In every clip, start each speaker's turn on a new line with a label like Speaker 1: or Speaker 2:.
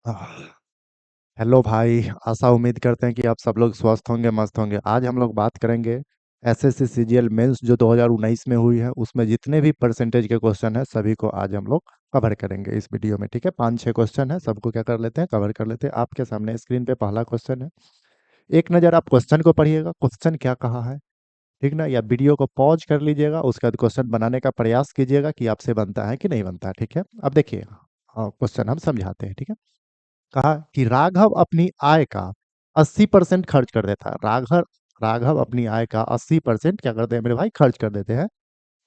Speaker 1: आह, hello भाई। आशा उम्मीद करते हैं कि आप सब लोग स्वस्थ होंगे, मस्त होंगे। आज हम लोग बात करेंगे एसएससी सीजीएल मेंस जो 2019 में हुई है, उसमें जितने भी परसेंटेज के क्वेश्चन हैं सभी को आज हम लोग कवर करेंगे इस वीडियो में। ठीक है, 5-6 क्वेश्चन है, सबको क्या कर लेते हैं, कवर कर लेते हैं। आपके सामने स्क्रीन पे पहला क्वेश्चन है। एक नज़र आप क्वेश्चन को पढ़िएगा, क्वेश्चन क्या कहा है, ठीक ना। या वीडियो को पॉज कर लीजिएगा, उसके बाद क्वेश्चन बनाने का प्रयास कीजिएगा कि आपसे बनता है कि नहीं बनता है। ठीक है, अब देखिए क्वेश्चन हम समझाते हैं। ठीक है, कहा कि राघव अपनी आय का 80% खर्च कर देता है। राघव राघव अपनी आय का 80% क्या करते हैं मेरे भाई, खर्च कर देते हैं।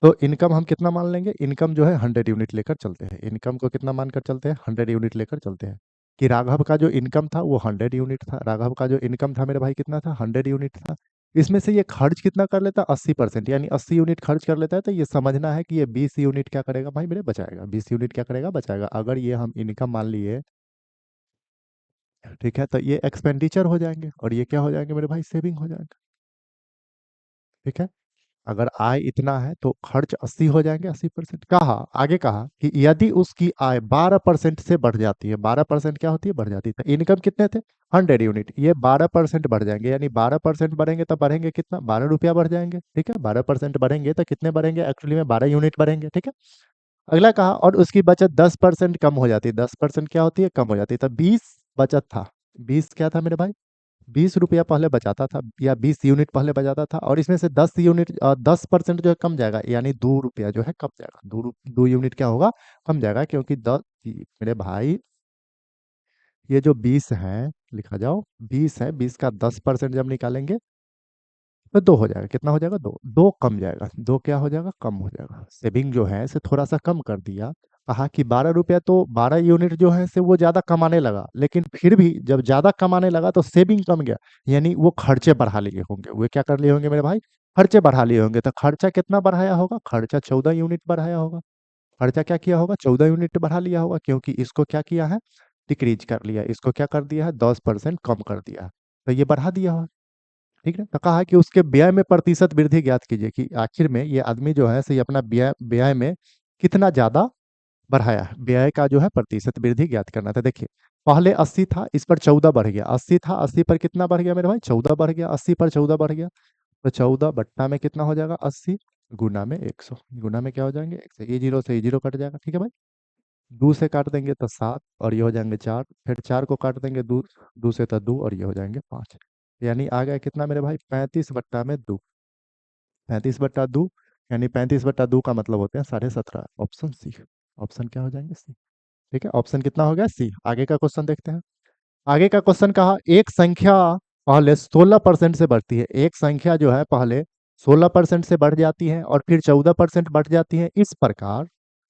Speaker 1: तो इनकम हम कितना मान लेंगे, इनकम जो है 100 यूनिट लेकर चलते हैं। इनकम को कितना मानकर चलते हैं, 100 यूनिट लेकर चलते हैं। कि राघव का जो इनकम था वो 100 यूनिट था। राघव का जो इनकम था मेरे भाई कितना था, 100 यूनिट था। इसमें से ये खर्च कितना कर लेता, 80%, यानी 80 यूनिट खर्च कर लेता है। तो ये समझना है कि ये 20 यूनिट क्या करेगा भाई मेरे, बचाएगा। 20 यूनिट क्या करेगा, बचाएगा। अगर ये हम इनकम मान लिए, ठीक है, तो ये एक्सपेंडिचर हो जाएंगे और ये क्या हो जाएंगे मेरे भाई, सेविंग हो जाएंगे। ठीक है, अगर आय इतना है तो खर्च 80 हो जाएंगे, 80%। कहा, आगे कहा कि यदि उसकी आय 12% से बढ़ जाती है, 12% क्या होती है, बढ़ जाती है। तो इनकम कितने थे, 100 यूनिट, ये 12% बढ़ जाएंगे, यानी 12% बढ़ेंगे तो बढ़ेंगे कितना, 12 रुपया बढ़ जाएंगे। ठीक है, 12% बढ़ेंगे तो कितने बढ़ेंगे, एक्चुअली में 12 यूनिट बढ़ेंगे। ठीक है, अगला कहा और उसकी बचत 10% कम हो जाती है। 10% क्या होती है, कम हो जाती है। तो 20 बचत था, 20 क्या था मेरे भाई, 20 रुपया पहले बचाता था, या 20 यूनिट पहले बचाता था, और इसमें से 10 यूनिट 10% जो है कम जाएगा, यानी 2 रुपया जो है कम जाएगा। 2 यूनिट क्या होगा, कम जाएगा। क्योंकि मेरे भाई ये जो 20 है, लिखा जाओ 20 है, 20 का 10% जब निकालेंगे तो 2 हो जाएगा। कितना हो जाएगा, 2, 2 कम जाएगा। 2 क्या हो जाएगा, कम हो जाएगा। सेविंग जो है इसे थोड़ा सा कम कर दिया। कहा कि 12 रुपया, तो 12 यूनिट जो है से वो ज़्यादा कमाने लगा, लेकिन फिर भी जब ज़्यादा कमाने लगा तो सेविंग कम गया, यानी वो खर्चे बढ़ा लिए होंगे। वे क्या कर लिए होंगे मेरे भाई, खर्चे बढ़ा लिए होंगे। तो खर्चा कितना बढ़ाया होगा, खर्चा 14 यूनिट बढ़ाया होगा। खर्चा क्या किया होगा, 14 यूनिट बढ़ा लिया होगा, क्योंकि इसको क्या किया है, डिक्रीज कर लिया। इसको क्या कर दिया है, 10% कम कर दिया है। तो ये बढ़ा दिया होगा। ठीक है, तो कहा है कि उसके व्यय में प्रतिशत वृद्धि ज्ञात कीजिए, कि आखिर में ये आदमी जो है सही अपना व्यय व्यय में कितना ज्यादा बढ़ाया है। व्यय का जो है प्रतिशत वृद्धि ज्ञात करना था। देखिए, पहले 80 था, इस पर 14 बढ़ गया। 80 था, 80 पर कितना बढ़ गया मेरे भाई, 14 बढ़ गया। 80 पर 14 बढ़ गया, तो 14 बट्टा में कितना हो जाएगा, 80, गुना में 100। गुना में क्या हो जाएंगे, 100। ये जीरो से ये जीरो कट जाएगा। ठीक है भाई, 2 से काट देंगे तो 7, और ये हो जाएंगे 4। फिर 4 को काट देंगे 2, 2 से तो 2, और ये हो जाएंगे 5। यानी आ गया कितना मेरे भाई, 35/2। 35/2, यानी 35/2 का मतलब होते हैं 17.5। ऑप्शन सी, ऑप्शन क्या हो जाएंगे, सी। ठीक है, ऑप्शन कितना हो गया, सी। आगे का क्वेश्चन देखते हैं। आगे का क्वेश्चन कहा, एक संख्या पहले 16% से बढ़ती है। एक संख्या जो है पहले 16% से बढ़ जाती है और फिर 14% बढ़ जाती है, इस प्रकार।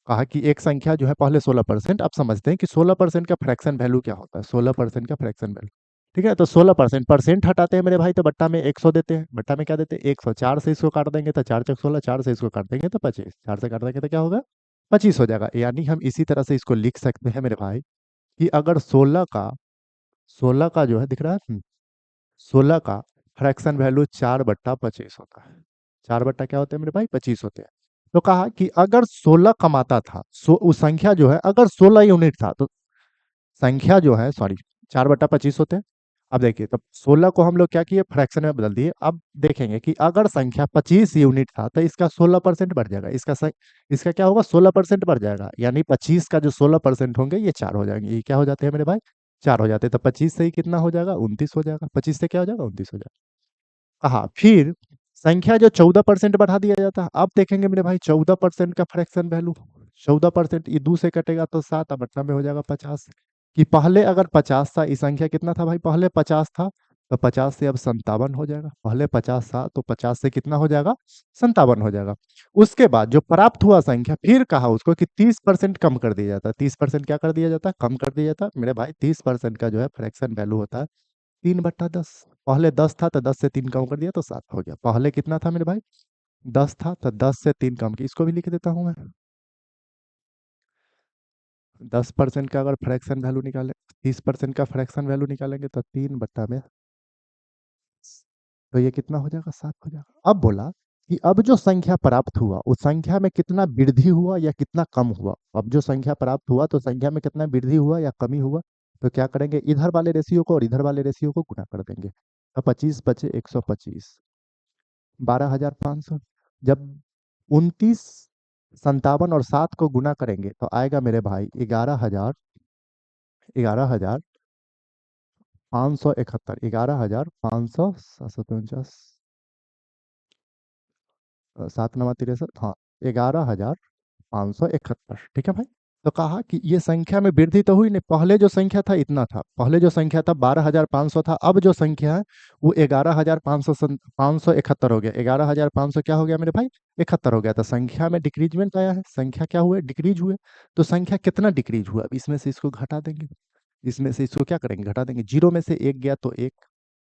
Speaker 1: कहा कि एक संख्या जो है पहले 16%, आप समझते हैं कि 16% का फ्रैक्शन वैल्यू क्या होता है, 16% का फ्रैक्शन वैल्यू। ठीक है, तो 16% परसेंट हटाते हैं मेरे भाई, तो बट्टा में 100 देते हैं। बट्टा में क्या देते हैं, 100। 4 से इसको काट देंगे तो 4 × 16, 4 से इसको काट देंगे तो 25, 4 से काट देंगे तो क्या होगा, 25 हो जाएगा। यानी हम इसी तरह से इसको लिख सकते हैं मेरे भाई, कि अगर 16 का जो है दिख रहा है, 16 का फ्रैक्शन वैल्यू 4/25 होता है। 4 बट्टा क्या होते हैं मेरे भाई, 25 होते हैं। तो कहा कि अगर 16 कमाता था, उस संख्या जो है अगर 16 यूनिट था, तो संख्या जो है, सॉरी, 4/25 होते हैं। अब देखिए, तब 16 को हम लोग क्या किए, फ्रैक्शन में बदल दिए। अब देखेंगे कि अगर संख्या 25 यूनिट था तो इसका 16% बढ़ जाएगा। इसका क्या होगा, 16% बढ़ जाएगा। यानी 25 का जो 16% होंगे ये 4 हो जाएंगे। ये क्या हो जाते हैं मेरे भाई, 4 हो जाते हैं। तो 25 से ही कितना हो जाएगा, 29 हो जाएगा। 25 से क्या हो जाएगा, 29 हो जाएगा। हाँ, फिर संख्या जो 14% बढ़ा दिया जाता है। अब देखेंगे मेरे भाई 14% का फ्रैक्शन वैल्यू, 14%, ये 2 से कटेगा तो 7, अब बट्टा में हो जाएगा 50। कि पहले अगर 50 था, ये संख्या कितना था भाई, पहले 50 था, तो 50 से अब 57 हो जाएगा। पहले 50 था तो 50 से कितना हो जाएगा, 57 हो जाएगा। उसके बाद जो प्राप्त हुआ संख्या, फिर कहा उसको कि 30% कम कर दिया जाता है। 30% क्या कर दिया जाता है, कम कर दिया जाता है मेरे भाई। 30% का जो है फ्रैक्शन वैल्यू होता है 3/10। पहले 10 था तो 10 से 3 कम कर दिया तो 7 हो गया। पहले कितना था मेरे भाई, 10 था, तो 10 से 3 कम किया। इसको भी लिख देता हूँ मैं। 10% का अगर फ्रैक्शन वैल्यू निकाले, 30% का फ्रैक्शन वैल्यू निकालेंगे तो 3/में, तो ये कितना हो जाएगा, 7 हो जाएगा। अब बोला कि अब जो संख्या प्राप्त हुआ उस संख्या में कितना वृद्धि हुआ या कितना कम हुआ। अब जो संख्या प्राप्त हुआ तो संख्या में कितना वृद्धि हुआ या कमी हुआ। तो क्या करेंगे, इधर वाले रेशियो को और इधर वाले रेशियो को गुना कर देंगे। तो 25 बचे 125, 12,500। जब 29, 57 और 7 को गुना करेंगे तो आएगा मेरे भाई 11,000, 11,571, 11,500, 749, 7 9 63, हाँ, 11,571, ठीक है भाई। तो कहा कि ये संख्या में वृद्धि तो हुई नहीं, पहले जो संख्या था इतना था, पहले जो संख्या था 12,500 था, अब जो संख्या है वो 11,571 हो गया। 11,500 क्या हो गया मेरे भाई, 71 हो गया। तो संख्या में डिक्रीजमेंट आया है, संख्या क्या हुए, डिक्रीज हुए। तो संख्या कितना डिक्रीज हुआ, अब इसमें से इसको घटा देंगे, इसमें से इसको क्या करेंगे, घटा देंगे। जीरो में से एक गया तो एक,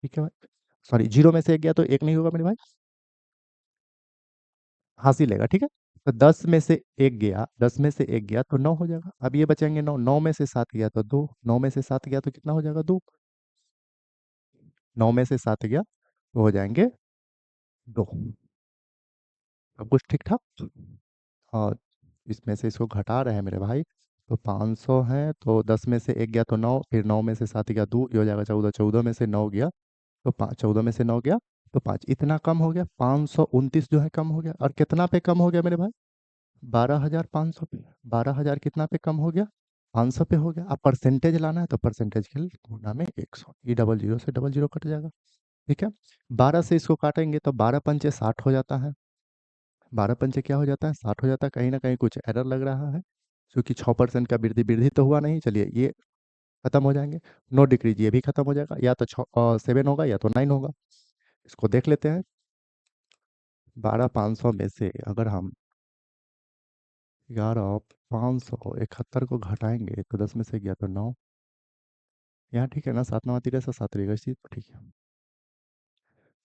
Speaker 1: ठीक है भाई, सॉरी, जीरो में से एक गया तो एक नहीं होगा मेरे भाई, हासिल लेगा, ठीक है। तो 10 में से एक गया तो 9 हो जाएगा। अब ये बचेंगे 9, 9 में से 7 गया तो 2, 9 में से 7 गया तो कितना हो जाएगा, 2, 9 में से 7 गया तो हो जाएंगे 2। सब कुछ ठीक ठाक। और इसमें से इसको घटा रहे हैं मेरे भाई, तो 500 है, तो 10 में से एक गया तो 9, फिर 9 में से 7 गया 2, ये हो जाएगा 14, 14 में से 9 गया तो 5, 14 में से 9 गया तो 5, इतना कम हो गया, 529 जो है कम हो गया। और कितना पे कम हो गया मेरे भाई, 12,500 पे। 12,000 कितना पे कम हो गया, 500 पे हो गया। अब परसेंटेज लाना है तो परसेंटेज के लिए गुना में 100, ये डबल जीरो से डबल जीरो कट जाएगा, ठीक है। 12 से इसको काटेंगे तो 12 पंचे 60 हो जाता है, 12 पंचे क्या हो जाता है, 60 हो जाता है। कहीं ना कहीं कुछ एरर लग रहा है, क्योंकि 6% का वृद्धि, वृद्धि तो हुआ नहीं। चलिए ये खत्म हो जाएंगे, नो डिक्रीज ये भी खत्म हो जाएगा, या तो 7 होगा या तो 9 होगा। इसको देख लेते हैं। 12,500 में से अगर हम 11,571 को घटाएंगे तो 10 में से गया तो 9, यहाँ ठीक है ना, 7 9 13 से 7 रहेगा, इसी तो ठीक है।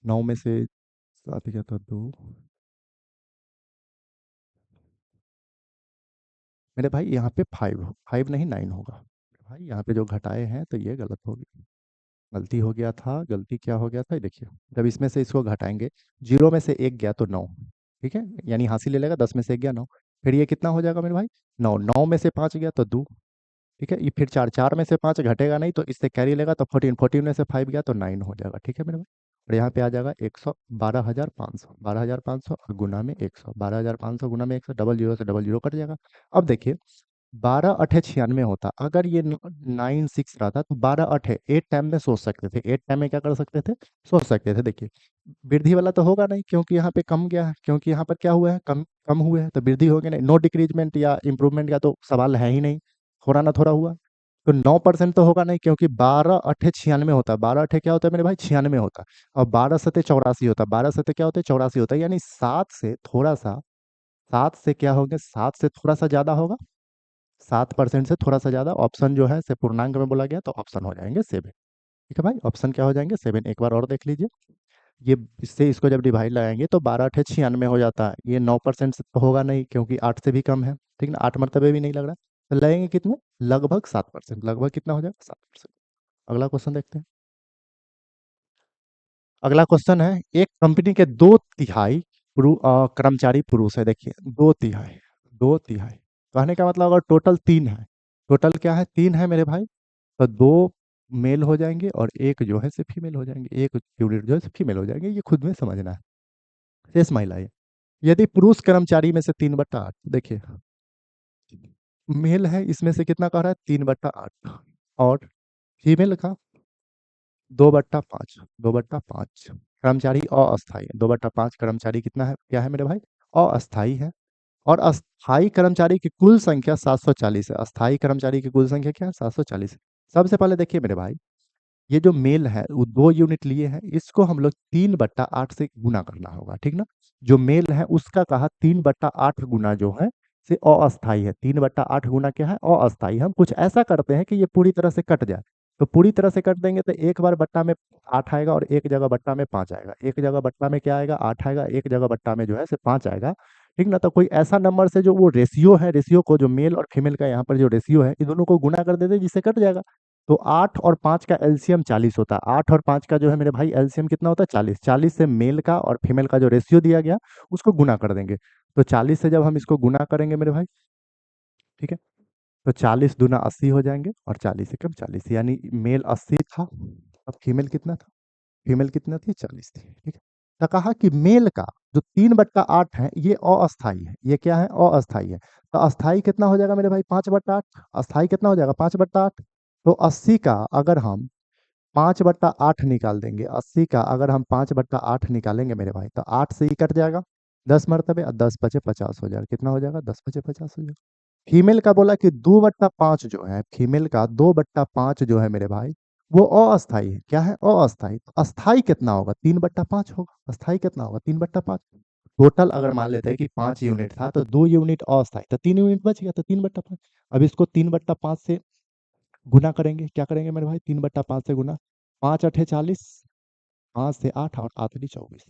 Speaker 1: 9 में से 7 गया तो 2, मेरे भाई यहाँ पे 5, 5 नहीं 9 होगा भाई, यहाँ पे जो घटाए हैं तो ये गलत हो गया, गलती हो गया था। गलती क्या हो गया था, ये देखिए, जब इसमें से इसको घटाएंगे, 0 में से एक गया तो 9, ठीक है, यानी हासिल ले लेगा, 10 में से एक गया 9, फिर ये कितना हो जाएगा मेरे भाई, 9, 9 में से 5 गया तो 2, ठीक है, ये फिर 4, 4 में से 5 घटेगा नहीं तो इससे कैरी लेगा तो 14, 14 में से 5 गया तो 9 हो जाएगा, ठीक है मेरे भाई। और यहाँ पे आ जाएगा 100, 12,500, 12,500 और गुना में 100, 12,500 गुना में 100, डबल जीरो से डबल जीरो कट जाएगा। अब देखिए, 12 8 96 होता, अगर ये 96 रहा था तो 12 8 8 टाइम में सोच सकते थे, 8 टाइम में क्या कर सकते थे, सोच सकते थे। देखिए, वृद्धि वाला तो होगा नहीं, क्योंकि यहाँ पे कम गया है, क्योंकि यहाँ पर क्या हुआ है, कम कम हुए हैं, तो वृद्धि होगी नहीं। नो डिक्रीजमेंट या इंप्रूवमेंट का तो सवाल है ही नहीं, थोड़ा ना थोड़ा हुआ। तो 9% तो होगा नहीं, क्योंकि 12 8 96 होता है, 12 8 क्या होता है मेरे भाई, 96 होता है। और 12 7 84 होता है, 12 7 क्या होता है, 84 होता है, यानी 7 से थोड़ा सा, 7 से क्या होगा, 7 से थोड़ा सा ज्यादा होगा, 7% से थोड़ा सा ज्यादा। ऑप्शन जो है से पूर्णांक में बोला गया तो ऑप्शन हो जाएंगे 7, ठीक है भाई, ऑप्शन क्या हो जाएंगे, 7। एक बार और देख लीजिए, ये इससे इसको जब डिवाइड लगाएंगे तो 12 8 96 हो जाता है। ये 9% से तो होगा नहीं, क्योंकि 8 से भी कम है, ठीक ना, 8 मरतबे भी नहीं लग रहा। तो लगेंगे कितने, लगभग 7%, लगभग कितना हो जाएगा, 7%। अगला क्वेश्चन देखते हैं। अगला क्वेश्चन है, एक कंपनी के 2 तिहाई कर्मचारी पुरुष है। देखिए, 2 तिहाई, 2 तिहाई कहने का मतलब, अगर टोटल 3 है, टोटल क्या है, 3 है मेरे भाई, तो 2 मेल हो जाएंगे और एक जो है से फीमेल हो जाएंगे, एक यूनिट जो है से फीमेल हो जाएंगे, ये खुद में समझना है। शेष महिलाएं, यदि पुरुष कर्मचारी में से 3/8, देखिए मेल है, इसमें से कितना कह रहा है, 3/8, और फीमेल का 2/5, 2/5। कर्मचारी अस्थाई, 2/5 कर्मचारी कितना है, क्या है मेरे भाई, अस्थाई है। और अस्थाई कर्मचारी की कुल संख्या 740 है, अस्थाई कर्मचारी की कुल संख्या क्या है, 740 है। सबसे पहले देखिए मेरे भाई, ये जो मेल है वो 2 यूनिट लिए हैं, इसको हम लोग 3/8 से गुना करना होगा, ठीक ना। जो मेल है उसका कहा 3/8 गुना जो है से अस्थाई है, 3/8 गुना क्या है, अस्थाई। हम कुछ ऐसा करते हैं कि ये पूरी तरह से कट जाए, तो पूरी तरह से कट देंगे तो एक बार बट्टा में 8 आएगा और एक जगह बट्टा में 5 आएगा, एक जगह बट्टा में क्या आएगा, 8 आएगा, एक जगह बट्टा में जो है से 5 आएगा, ठीक ना। तो कोई ऐसा नंबर से जो वो रेशियो है, रेशियो को जो मेल और फीमेल का यहाँ पर जो रेशियो है, इन दोनों को गुना कर देते जिससे कट जाएगा। तो 8 और 5 का एलसीएम 40 होता है, 8 और 5 का जो है मेरे भाई एलसीएम कितना होता है, 40, 40 से मेल का और फीमेल का जो रेशियो दिया गया उसको गुना कर देंगे। तो 40 से जब हम इसको गुना करेंगे मेरे भाई, ठीक है, तो 40 दूना 80 हो जाएंगे और 40 एकम 40, यानी मेल 80 था। अब फीमेल कितना था? फीमेल कितना थी? 40 थी। ठीक है। तो कहा कि मेल का जो 3/8 है ये अस्थाई है। ये क्या है? अस्थाई है। तो अस्थाई कितना हो जाएगा मेरे भाई? 5/8। अस्थाई कितना हो जाएगा? 5/8। तो 80 का अगर हम 5/8 निकाल देंगे, 80 का अगर हम 5/8 निकालेंगे मेरे भाई, तो 8 से ही कट जाएगा 10 मरतबे, और 10×5 = 50 हो जाएगा। कितना हो जाएगा? 10×50 हो जाएगा। फीमेल का बोला कि 2/5 जो है, फीमेल का 2/5 जो है मेरे भाई, वो अस्थाई है। क्या है? अस्थाई। तो अस्थाई कितना होगा? 3/5 होगा। अस्थाई कितना होगा? 3/5। टोटल अगर मान लेते हैं कि 5 यूनिट था, तो 2 यूनिट अस्थाई, तो 3 यूनिट बच गया, तो 3/5। अब इसको 3/5 से गुना करेंगे। क्या करेंगे मेरे भाई? 3/5 से गुना। 5×8 = 40, 5 से 8 और 8×3 = 24,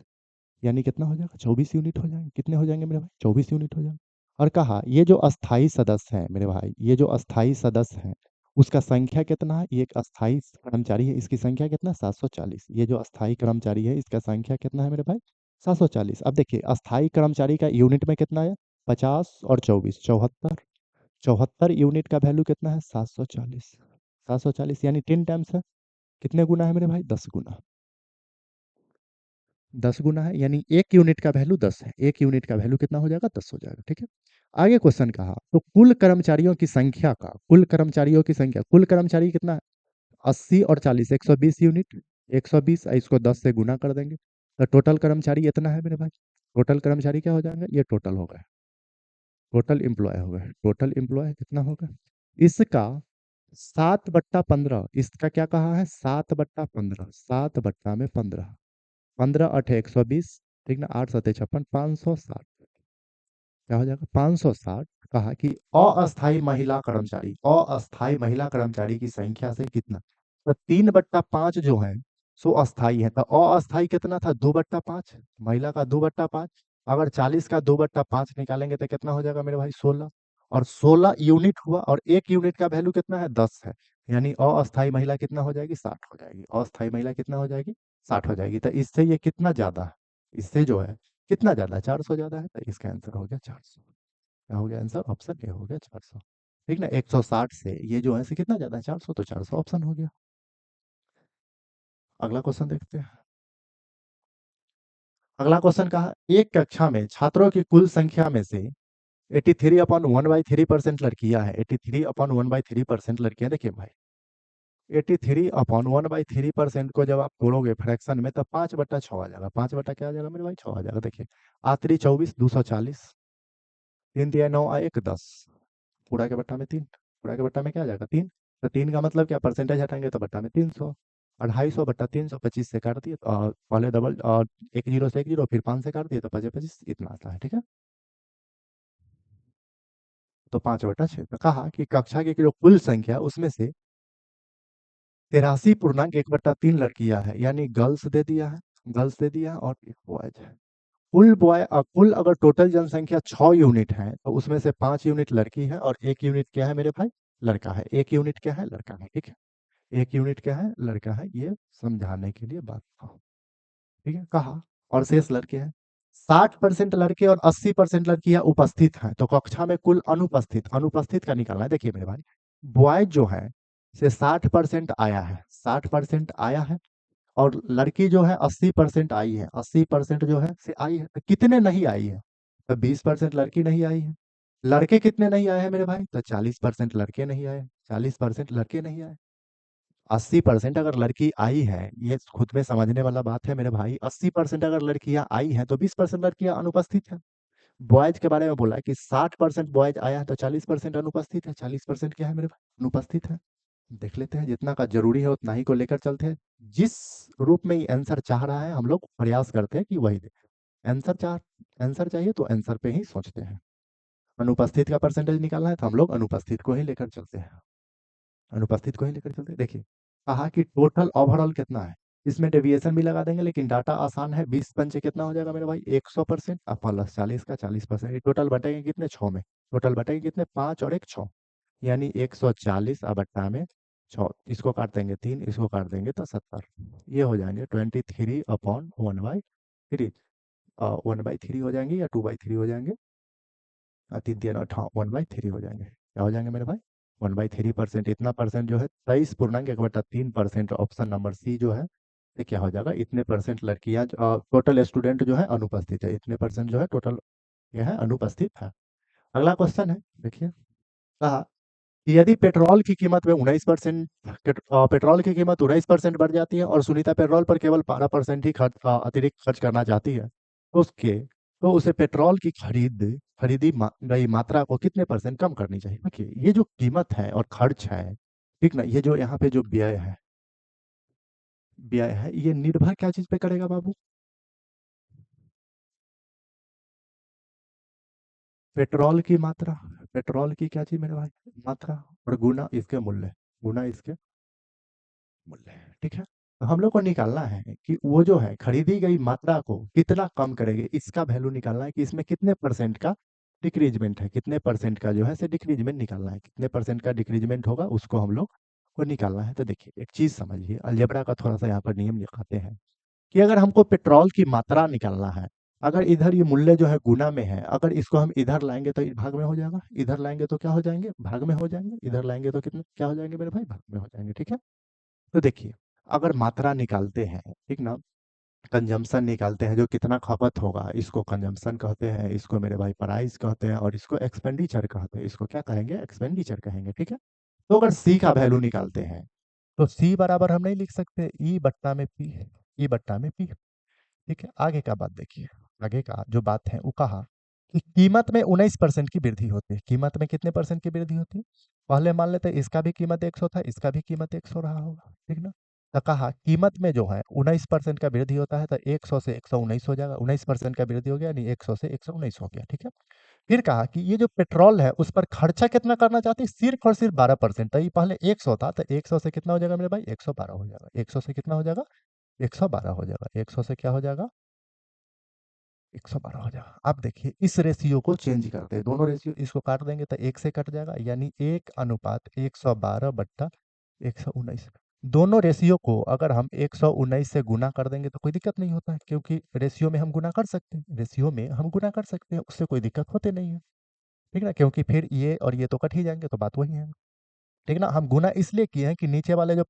Speaker 1: यानी कितना हो जाएगा? 24 यूनिट हो जाएंगे। कितने हो जाएंगे मेरे भाई? 24 यूनिट हो जाएंगे। और कहा ये जो अस्थाई सदस्य है मेरे भाई, ये जो अस्थाई सदस्य है, उसका संख्या कितना है? ये एक अस्थाई कर्मचारी है, इसकी संख्या कितना है? 740। ये जो अस्थाई कर्मचारी है, इसका संख्या कितना है मेरे भाई? 740। अब देखिए अस्थाई कर्मचारी का यूनिट में कितना है? 50 और 24, 74। 74 यूनिट का वैल्यू कितना है? 740। 740 यानी 10 टाइम्स है। कितने गुना है मेरे भाई? 10 गुना। 10 गुना है, यानी 1 यूनिट का वैल्यू 10 है। 1 यूनिट का वैल्यू कितना हो जाएगा? 10 हो जाएगा। ठीक है। आगे क्वेश्चन कहा तो कुल कर्मचारियों की संख्या का, कुल कर्मचारियों की संख्या, कुल कर्मचारी कितना है? 80 और 40, 120 यूनिट। 120, इसको 10 से गुना कर देंगे, तो टोटल कर्मचारी इतना है मेरे भाई। टोटल कर्मचारी क्या हो जाएंगे? ये टोटल हो गए, टोटल एम्प्लॉय हो गए। टोटल एम्प्लॉय कितना होगा? इसका 7/15, इसका क्या कहा है? 7/15, 7/15। 15×8 = 120। ठीक ना? 8×7 = 56, 560। क्या हो जाएगा? 560। कहा कि अस्थाई महिला कर्मचारी, अस्थाई महिला कर्मचारी की संख्या से कितना? तो 3/5 जो है सो अस्थाई है। तो अस्थाई कितना था? 2/5। महिला का 2/5। अगर 40 का 2/5 निकालेंगे तो कितना हो जाएगा मेरे भाई? 16। और 16 यूनिट हुआ, और 1 यूनिट का वैल्यू कितना है? 10 है। यानी अस्थाई महिला कितना हो जाएगी? 60 हो जाएगी। अस्थाई महिला कितना हो जाएगी? 60 हो जाएगी। तो इससे ये कितना ज्यादा है? इससे जो है कितना ज्यादा है? 400 ज्यादा है। तो इसका आंसर हो गया 400। क्या हो गया आंसर? ऑप्शन ए हो गया 400। ठीक ना? 160 से ये जो है से कितना ज्यादा है? 400, तो 400 ऑप्शन हो गया। अगला क्वेश्चन देखते हैं। अगला क्वेश्चन कहा एक कक्षा में छात्रों की कुल संख्या में से 83/1/3% लड़कियां हैं। 83/1/3% लड़कियां। देखिए भाई 83/1/3% को जब आप तोड़ोगे फ्रैक्शन में, तो 5/6 आ जाएगा। 5 क्या आ जाएगा मेरे भाई? 6 आ जाएगा। देखिए आतरी 24, 240, 3×9 = 1, 10। पूरा के बट्टा में 3। पूरा के बट्टा में क्या आ जाएगा? 3। तो 3 का मतलब क्या? परसेंटेज हटाएंगे तो बट्टा में 300। 250/300, 25 से काट दिए, पहले डबल और एक जीरो से एक जीरो, फिर 5 से काट दिए तो 25 इतना आता है। ठीक है। तो 5/6। तो कहा कि कक्षा की जो कुल संख्या उसमें से 83.1/3 लड़कियां है, यानी गर्ल्स दे दिया है, गर्ल्स दे दिया है, और एक बॉयज है। कुल अगर टोटल जनसंख्या 6 यूनिट है, तो उसमें से 5 यूनिट लड़की है और 1 यूनिट क्या है मेरे भाई? लड़का है। 1 यूनिट क्या है? लड़का है। ठीक है। 1 यूनिट क्या है? लड़का है। ये समझाने के लिए बात था। ठीक है। कहा और शेष लड़के हैं। 60% लड़के और 80% लड़कियां उपस्थित हैं, तो कक्षा में कुल अनुपस्थित, अनुपस्थित का निकालना है। देखिए मेरे भाई बॉयज जो है से 60% आया है, 60% आया है, और लड़की जो है 80% आई है, 80% जो है से आई है। तो कितने नहीं आई है? तो 20% लड़की नहीं आई है। लड़के कितने नहीं आए हैं मेरे भाई? तो 40% लड़के नहीं आए, 40% लड़के नहीं आए। 80% अगर लड़की आई है, ये खुद में समझने वाला बात है मेरे भाई। 80% अगर लड़कियां आई हैं, तो 20% लड़कियां अनुपस्थित हैं। बॉयज के बारे में बोला है कि 60% बॉयज आया है, तो 40% अनुपस्थित है। 40% क्या है मेरे भाई? अनुपस्थित है। देख लेते हैं, जितना का जरूरी है उतना ही को लेकर चलते हैं। जिस रूप में ये आंसर चाह रहा है, हम लोग प्रयास करते हैं कि वही दे। आंसर चाह आंसर चाहिए तो आंसर पे ही सोचते हैं। अनुपस्थित का परसेंटेज निकालना है, तो हम लोग अनुपस्थित को ही लेकर चलते हैं। अनुपस्थित को ही लेकर चलते हैं। देखिए कहा कि टोटल ओवरऑल कितना है, इसमें डेविएशन भी लगा देंगे, लेकिन डाटा आसान है। 20 पंचे कितना हो जाएगा मेरे भाई? 100%। अब प्लस 40 का 40%, टोटल बटेंगे कितने? 6 में। टोटल बटेंगे कितने? 5 और 1 6, यानी 140 अब बट्टा में 6। इसको काट देंगे 3, इसको काट देंगे तो 70। ये हो जाएंगे 23/1/3। 1/3 हो जाएंगे या 2/3 हो जाएंगे? 3 3 8, हाँ 1/3 हो जाएंगे। क्या हो जाएंगे मेरे भाई? 1/3%, इतना परसेंट जो है 23.1/3%। ऑप्शन नंबर सी जो है ये क्या हो जाएगा, इतने परसेंट लड़कियां टोटल स्टूडेंट जो है अनुपस्थित है, इतने परसेंट जो है टोटल ये है अनुपस्थित है। अगला क्वेश्चन है, देखिए, कहा यदि पेट्रोल की कीमत में 19% पेट्रोल की कीमत 19% बढ़ जाती है और सुनीता पेट्रोल पर केवल 12% ही अतिरिक्त खर्च करना चाहती है, तो उसके तो उसे पेट्रोल की खरीदी गई मात्रा को कितने परसेंट कम करनी चाहिए। देखिए, ये जो कीमत है और खर्च है, ठीक ना, ये जो यहाँ पे जो व्यय है ये निर्भर क्या चीज पे करेगा बाबू, पेट्रोल की मात्रा, पेट्रोल की क्या चीज मेरे भाई, मात्रा, और गुना इसके मूल्य, गुना इसके मूल्य, ठीक है। तो हम लोग को निकालना है कि वो जो है खरीदी गई मात्रा को कितना कम करेंगे, इसका वैल्यू निकालना है कि इसमें कितने परसेंट का डिक्रीजमेंट है, कितने परसेंट का जो है से डिक्रीजमेंट निकालना है, कितने परसेंट का डिक्रीजमेंट होगा उसको हम लोग को निकालना है। तो देखिए, एक चीज समझिए, अलजेब्रा का थोड़ा सा यहाँ पर नियम लिखाते हैं कि अगर हमको पेट्रोल की मात्रा निकालना है, अगर इधर ये मूल्य जो है गुना में है, अगर इसको हम इधर लाएंगे तो भाग में हो जाएगा, इधर लाएंगे तो क्या हो जाएंगे, भाग में हो जाएंगे, इधर लाएंगे तो कितने क्या हो जाएंगे मेरे भाई, भाग में हो जाएंगे, ठीक है। तो देखिए, अगर मात्रा निकालते हैं, ठीक ना, कंजम्पशन निकालते हैं, जो कितना खपत होगा, इसको कंजम्पशन कहते हैं, इसको मेरे भाई प्राइस कहते हैं, और इसको एक्सपेंडिचर कहते हैं, इसको क्या कहेंगे, एक्सपेंडिचर कहेंगे, ठीक है। तो अगर सी का वैल्यू निकालते हैं, तो सी बराबर हम नहीं लिख सकते ई बट्टा में पी, ई बट्टा में पी, ठीक है। आगे का बात देखिए, आगे का जो बात है वो कहा कि कीमत में 19% की वृद्धि होती है, कीमत में कितने परसेंट की वृद्धि होती है, पहले मान लेते हैं इसका भी कीमत 100 था, इसका भी कीमत 100 रहा होगा, ठीक ना। तो कहा कीमत में जो है 19% का वृद्धि होता है, तो 100 से 119 हो जाएगा, 19% का वृद्धि हो गया, यानी 100 से 119 हो गया, ठीक है। फिर कहा कि ये जो पेट्रोल है उस पर खर्चा कितना करना चाहते हैं, सिर्फ और सिर्फ 12%। तो ये पहले 100 था, तो 100 से कितना हो जाएगा मेरे भाई, 112 हो जाएगा, 100 से कितना हो जाएगा, 112 हो जाएगा, 100 से क्या हो जाएगा, 112 हो जाएगा। अब देखिए, इस रेशियो को चेंज करते हैं, दोनों रेशियो इसको काट देंगे तो एक से कट जाएगा, यानी 1:112 दोनों रेशियो को अगर हम 119 से गुना कर देंगे तो कोई दिक्कत नहीं होता है, क्योंकि रेशियो में हम गुना कर सकते हैं, रेशियो में हम गुना कर सकते हैं, उससे कोई दिक्कत होते नहीं है, ठीक ना, क्योंकि फिर ये और ये तो कट ही जाएंगे, तो बात वही है, ठीक ना। हम गुना इसलिए किए हैं कि नीचे वाले जो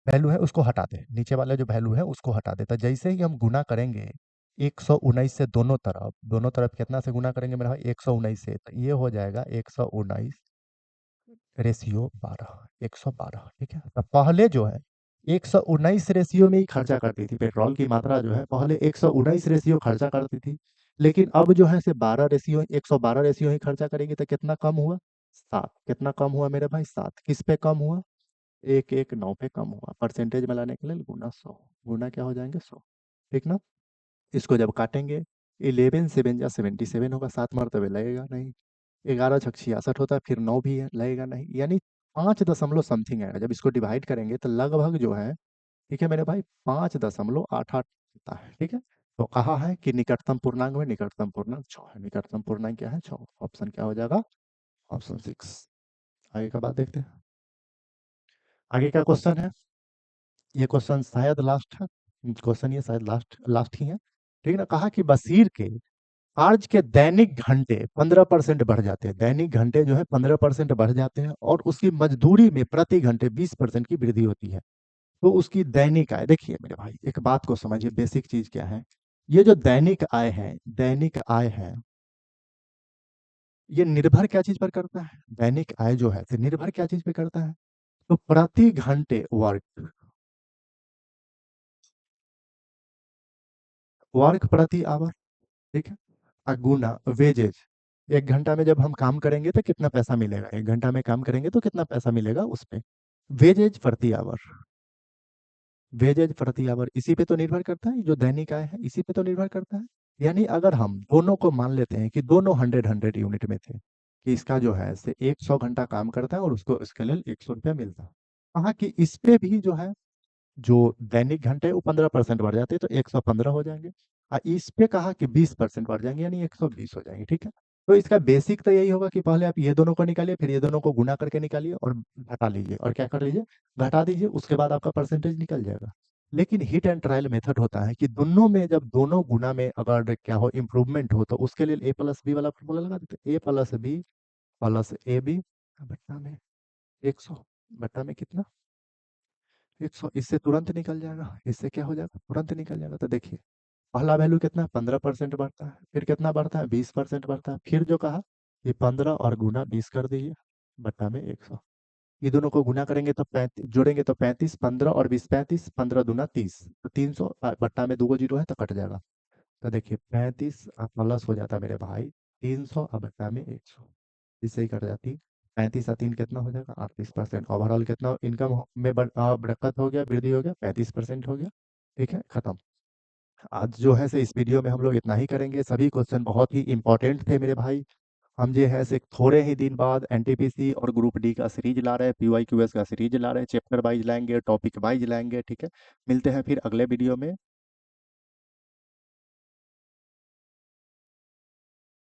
Speaker 1: वैल्यू है उसको हटा दे, नीचे वाला जो वैल्यू है उसको हटा देता, जैसे ही हम गुना करेंगे 119 से दोनों तरफ कितना से गुना करेंगे मेरा भाई, 119 से, तो ये हो जाएगा 119/12, 112, ठीक है। तो पहले जो है 119 रेशियो में ही खर्चा करती थी, पेट्रोल की मात्रा जो है पहले 119 रेशियो खर्चा करती थी, लेकिन अब जो है से 112 रेशियो ही खर्चा करेगी, तो कितना कम हुआ, 7, कितना कम हुआ मेरे भाई, 7, किस पे कम हुआ, 119 पे कम हुआ, परसेंटेज में लाने के लिए गुना 100, गुना क्या हो जाएंगे 100, ठीक ना। इसको जब काटेंगे, 11 7 जा 77 होगा, 7 मरतबे लगेगा नहीं, 11 6 66 होता है, फिर 9 भी है लगेगा नहीं, यानी 5 दशमलव समथिंग आएगा, जब इसको डिवाइड करेंगे तो लगभग जो है, ठीक है मेरे भाई, 5.88 होता है, ठीक है। तो कहा है कि निकटतम पूर्णांक में निकटतम पूर्णांक 6 है, निकटतम पूर्णांक क्या है, 6, ऑप्शन क्या हो जाएगा, ऑप्शन 6। आगे का बात देखते हैं, आगे का क्वेश्चन है, ये क्वेश्चन शायद लास्ट है, क्वेश्चन ये शायद लास्ट लास्ट ही है, ठीक है ना। कहा कि बशीर के आज के दैनिक घंटे 15% बढ़ जाते हैं, दैनिक घंटे जो है 15% बढ़ जाते हैं, और उसकी मजदूरी में प्रति घंटे 20% की वृद्धि होती है, तो उसकी दैनिक आय, देखिए मेरे भाई एक बात को समझिए, बेसिक चीज क्या है, ये जो दैनिक आय है, दैनिक आय है, ये निर्भर क्या चीज पर करता है, दैनिक आय जो है तो निर्भर क्या चीज पे करता है, तो प्रति घंटे वर्क, वर्क प्रति आवर, ठीक है, और गुना वेजेज, 1 घंटा में जब हम काम करेंगे तो कितना पैसा मिलेगा, 1 घंटा में काम करेंगे तो कितना पैसा मिलेगा उस पे, वेजेज प्रति आवर, वेजेज प्रति आवर, इसी पे तो निर्भर करता है, जो दैनिक आय है इसी पे तो निर्भर करता है। यानी अगर हम दोनों को मान लेते हैं कि दोनों 100 यूनिट में थे, कि इसका जो है से 100 घंटा काम करता है और उसको इसके लिए 100 रुपया मिलता है, कहा कि इस पे भी जो है, जो दैनिक घंटे वो 15% बढ़ जाते हैं, तो 115 हो जाएंगे, और इस पे कहा कि 20% बढ़ जाएंगे, यानी 120 हो जाएंगे, ठीक है। तो इसका बेसिक तो यही होगा कि पहले आप ये दोनों को निकालिए, फिर ये दोनों को गुना करके निकालिए और घटा लीजिए, और क्या कर लीजिए, घटा दीजिए, उसके बाद आपका परसेंटेज निकल जाएगा। लेकिन हिट एंड ट्रायल मेथड होता है कि दोनों में जब दोनों गुना में अगर क्या हो इंप्रूवमेंट हो, तो उसके लिए A+B वाला फॉर्मूला लगा देते हैं, A+B प्लस AB बट्टा में 100 बटा में कितना 100, इससे तुरंत निकल जाएगा, इससे क्या हो जाएगा तुरंत निकल जाएगा। तो देखिए पहला वैल्यू कितना है 15% बढ़ता है, फिर कितना बढ़ता है 20% बढ़ता है, फिर जो कहा ये 15 और गुना 20 कर दीजिए बटा में 100। ये दोनों को गुना करेंगे तो 35 जोड़ेंगे तो 35, 15 और 20 35, 15 दूना 30, तो 300 बट्टा में 2 जीरो है तो कट जाएगा। तो देखिए 35 प्लस हो जाता मेरे भाई 300 और बट्टा में 100, इससे ही कट जाती। 35 और 3 कितना हो जाएगा 38%। ओवरऑल कितना इनकम में बढ़त हो गया, वृद्धि हो गया 35% हो गया। ठीक है, खत्म। आज जो है से इस वीडियो में हम लोग इतना ही करेंगे। सभी क्वेश्चन बहुत ही इंपॉर्टेंट थे मेरे भाई। हम जो है से थोड़े ही दिन बाद एनटीपीसी और ग्रुप डी का सीरीज ला रहे हैं, पीवाईक्यूएस का सीरीज ला रहे हैं, चैप्टर वाइज लाएंगे, टॉपिक वाइज लाएंगे। ठीक है, मिलते हैं फिर अगले वीडियो में।